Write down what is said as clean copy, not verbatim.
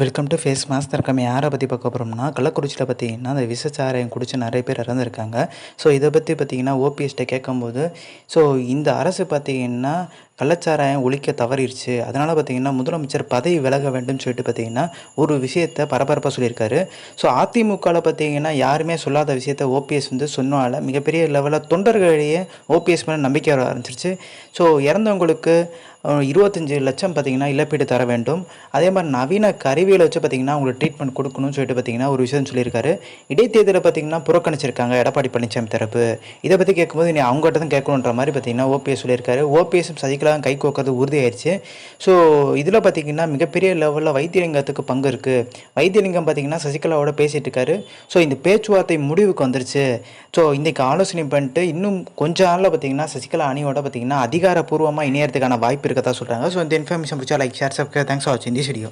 Welcome to face mask. நம்ம யாரை பற்றி பார்க்க போகிறோம்னா, கள்ளக்குறிச்சியில் பார்த்தீங்கன்னா அந்த விஷச்சாராயம் குடித்து நிறைய பேர் இறந்துருக்காங்க. ஸோ இதை பற்றி பார்த்தீங்கன்னா ஓபிஎஸ்கிட்ட கேட்கும்போது, ஸோ இந்த அரசு பார்த்தீங்கன்னா கள்ளச்சாராயம் ஒழிக்க தவறிடுச்சு, அதனால் பார்த்தீங்கன்னா முதலமைச்சர் பதவி விலக வேண்டும் சொல்லிட்டு பார்த்தீங்கன்னா ஒரு விஷயத்தை பரபரப்பாக சொல்லியிருக்காரு. ஸோ அதிமுகவில் பார்த்தீங்கன்னா யாருமே சொல்லாத விஷயத்த ஓபிஎஸ் சொன்னால மிகப்பெரிய லெவலில் தொண்டர்களிடையே ஓபிஎஸ் மேலே நம்பிக்கை வர ஆரம்பிச்சிருச்சு. ஸோ இறந்தவங்களுக்கு 25 லட்சம் பார்த்தீங்கன்னா இழப்பீடு தர வேண்டும். அதே மாதிரி நவீன கருவியில் வச்சு பார்த்தீங்கன்னா அவங்களுக்கு ட்ரீட்மெண்ட் கொடுக்கணும்னு சொல்லிட்டு பார்த்தீங்கன்னா ஒரு விஷயம் சொல்லியிருக்காரு. இடைத்தேர்தலை பார்த்தீங்கன்னா புறக்கணிச்சிருக்காங்க எடப்பாடி பழனிசாமி தரப்பு. இதை பற்றி கேட்கும்போது நீ அவங்ககிட்ட தான் கேட்கணுன்ற மாதிரி பார்த்தீங்கன்னா ஓபிஎஸ் சொல்லியிருக்காரு. ஓபிஎஸும் சசிகலாவும் கை கோக்கிறது உறுதியாயிருச்சு. ஸோ இதில் பார்த்தீங்கன்னா மிகப்பெரிய லெவலில் வைத்தியலிங்கத்துக்கு பங்கு இருக்குது. வைத்தியலிங்கம் பார்த்தீங்கன்னா சசிகலாவோட பேசிகிட்டு இருக்காரு. ஸோ இந்த பேச்சுவார்த்தை முடிவுக்கு வந்துருச்சு. ஸோ இன்றைக்கி ஆலோசனை பண்ணிட்டு இன்னும் கொஞ்ச நாளில் பார்த்தீங்கன்னா சசிகலா அணியோட பார்த்தீங்கன்னா அதிகாரப்பூர்வமாக இணையறதுக்கான வாய்ப்பு இருக்கதா சொல்கிறாங்க. ஸோ இந்த இன்ஃபர்மேஷன் பிடிச்சா like, share, subscribe. Thanks for வாட்சிங் திஸ் வீடியோ.